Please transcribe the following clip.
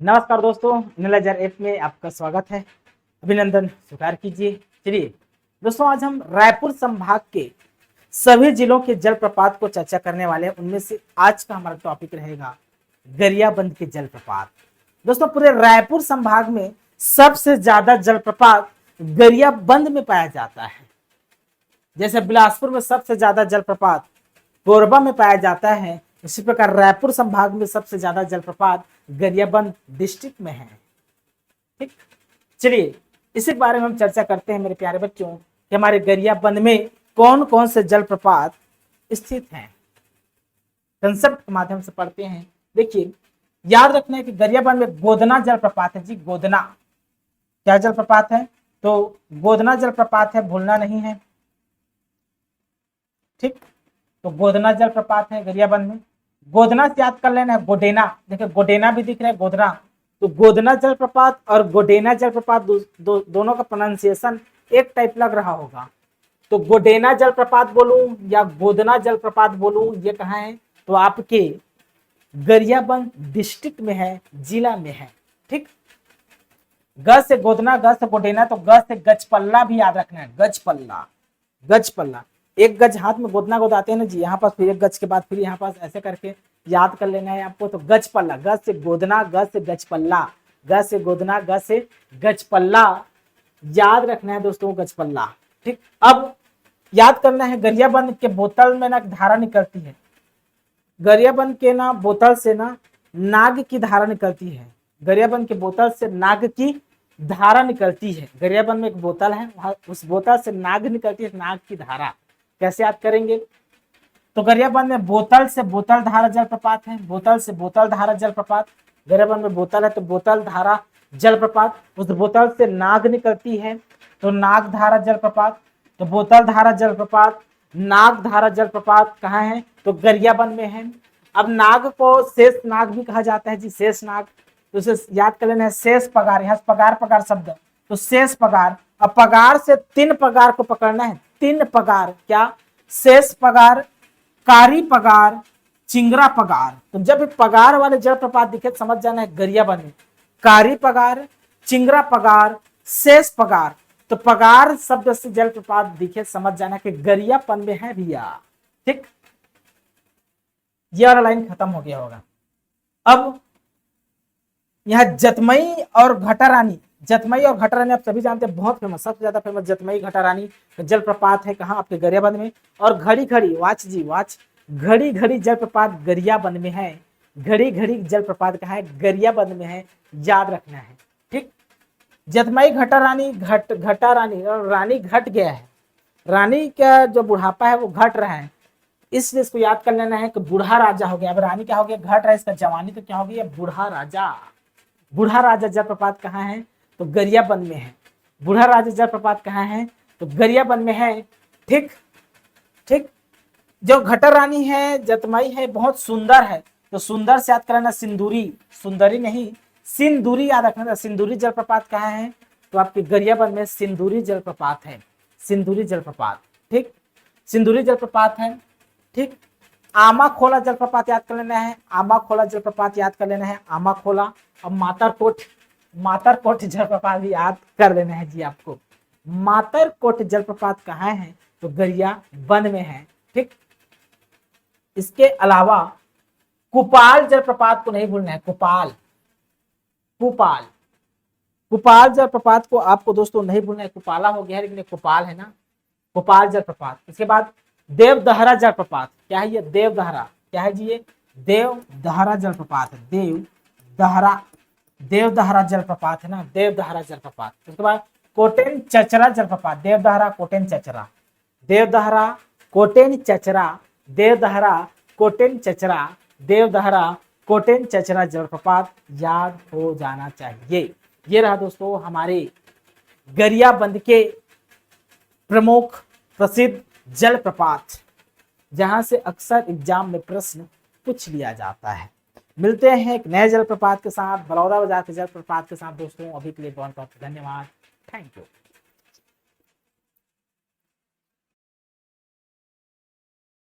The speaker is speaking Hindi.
नमस्कार दोस्तों, नीलाजर ऐप में आपका स्वागत है। अभिनंदन स्वीकार कीजिए। चलिए दोस्तों, आज हम रायपुर संभाग के सभी जिलों के जलप्रपात को चर्चा करने वाले हैं। उनमें से आज का हमारा टॉपिक रहेगा गरियाबंद के जलप्रपात। दोस्तों, पूरे रायपुर संभाग में सबसे ज्यादा जलप्रपात गरियाबंद में पाया जाता है। जैसे बिलासपुर में सबसे ज्यादा जलप्रपात कोरबा में पाया जाता है, इसी प्रकार रायपुर संभाग में सबसे ज्यादा जलप्रपात गरियाबंद डिस्ट्रिक्ट में है। ठीक, चलिए इसी बारे में हम चर्चा करते हैं मेरे प्यारे बच्चों कि हमारे गरियाबंद में कौन कौन से जलप्रपात स्थित हैं। कंसेप्ट के माध्यम से पढ़ते हैं। देखिए, याद रखना है कि गरियाबंद में गोदना जलप्रपात है जी। गोदना क्या जलप्रपात है? तो गोदना जलप्रपात है, भूलना नहीं है। ठीक, तो गोदना जलप्रपात है गरियाबंद में। गोदना से याद कर लेना है गोडेना। देखिए गोडेना भी दिख रहा है, गोदना। तो गोदना जलप्रपात और गोडेना जलप्रपात दोनों का प्रोनाउंसिएशन एक टाइप लग रहा होगा। तो गोडेना जलप्रपात बोलूं या गोदना जलप्रपात बोलूं, ये कहाँ है? तो आपके गरियाबंद डिस्ट्रिक्ट में है, जिला में है। ठीक, ग से गोदना, ग से गोडेना, तो ग से गजपल्ला भी याद रखना है। गजपल्ला, गजपल्ला। एक गज हाथ में गोदना गोदाते हैं ना जी, यहाँ पास फिर एक गज के बाद फिर यहाँ पास ऐसे करके याद कर लेना है आपको। तो गजपल्ला, ग से गोदना, ग से गजपल्ला, ग से गोदना, ग से गजपल्ला, याद रखना है दोस्तों, गजपल्ला। ठीक, अब याद करना है गरियाबंद के बोतल में ना धारा निकलती है। गरियाबंद के ना बोतल से ना नाग की धारा निकलती है। गरियाबंद के बोतल से नाग की धारा निकलती है। गरियाबंद में एक बोतल है, उस बोतल से नाग निकलती है, नाग की धारा। कैसे याद करेंगे? तो गरियाबंद में बोतल से बोतल धारा जलप्रपात है। बोतल से बोतल धारा जलप्रपात। गरियाबंद में बोतल है तो बोतल धारा जलप्रपात। उस बोतल से नाग निकलती है तो नाग धारा जलप्रपात। तो बोतल धारा जलप्रपात, नाग धारा जलप्रपात कहाँ है? तो गरियाबंद में है। अब नाग को शेष नाग भी कहा जाता है जी, शेष नाग। तो उसे याद कर लेना है, शेष पगार। यहाँ पगार पगार शब्द, तो शेष पगार। अब पगार से 3 पगार को पकड़ना है। 3 पगार क्या? शेष पगार, कारी पगार, चिंगरा पगार। तो जब पगार वाले जलप्रपात दिखे समझ जाना है गरियाबंद में कारी पगार, चिंगरा पगार, शेष पगार। तो पगार शब्द से जलप्रपात दिखे समझ जाना कि गरियाबंद में है भैया। ठीक, ये वाला लाइन खत्म हो गया होगा। अब यहाँ जतमई और घटारानी, जतमई और घटारानी आप सभी जानते हैं, बहुत फेमस, सबसे ज्यादा फेमस जतमई घटारानी जलप्रपात है। कहाँ? आपके गरियाबंद में। और घड़ी घड़ी, वाच जी वाच, घड़ी घड़ी जलप्रपात गरियाबंद में है। घड़ी घड़ी जलप्रपात कहाँ है? गरियाबंद में है, याद रखना है। ठीक, जतमई घटारानी, घटारानी और रानी घट गया है। रानी का जो बुढ़ापा है वो घट रहा है, इसलिए इसको याद कर लेना है कि बूढ़ा राजा हो गया। अब रानी क्या हो गया? घट रहा है, इसका जवानी तो क्या हो गई? बूढ़ा राजा। बूढ़ा राजा जलप्रपात कहाँ है? तो गरियाबंद में है। बूढ़ा राजा जलप्रपात कहाँ है? तो गरियाबंद में है। ठीक ठीक, जो घटर रानी है, जतमई है, बहुत सुंदर है। तो सुंदर से याद कराना सिंदूरी, सुंदरी नहीं, सिंदूरी याद रखना। सिंदूरी जलप्रपात कहाँ है? तो आपके गरियाबंद में सिंदूरी जलप्रपात है। सिंदूरी जलप्रपात, ठीक, सिंदूरी जलप्रपात है। ठीक, आमा खोला जलप्रपात याद कर लेना है। आमा खोला जलप्रपात याद कर लेना है, आमा खोला। अब मातरकोट, मातरकोट जलप्रपात भी याद कर लेना है जी आपको। मातरकोट जलप्रपात कहाँ है? तो गरियाबंद में है। ठीक, इसके अलावा कुपाल जलप्रपात को नहीं भूलना है। कुपाल, कुपाल, कुपाल जलप्रपात को आपको दोस्तों नहीं भूलना है। कुपाला हो गया है लेकिन कुपाल है ना, कुपाल जलप्रपात। इसके बाद देवदहरा जलप्रपात, क्या है ये? देवदहरा, क्या है जी ये? देवदहरा जलप्रपात है। देवदहरा, देवदहरा जलप्रपात है ना, देवदहरा जलप्रपात। उसके बाद कोटेन चचरा जलप्रपात, देवदहरा कोटेन चचरा, देवदहरा कोटेन चचरा, देवदहरा कोटेन चचरा, देवदहरा कोटेन चचरा जलप्रपात याद हो जाना चाहिए। ये रहा दोस्तों हमारे गरियाबंद के प्रमुख प्रसिद्ध जलप्रपात, जहां से अक्सर एग्जाम में प्रश्न पूछ लिया जाता है। मिलते हैं एक नए जलप्रपात के साथ, बलौदा बाजार के जलप्रपात के साथ दोस्तों। अभी के लिए बहुत बहुत धन्यवाद, थैंक यू।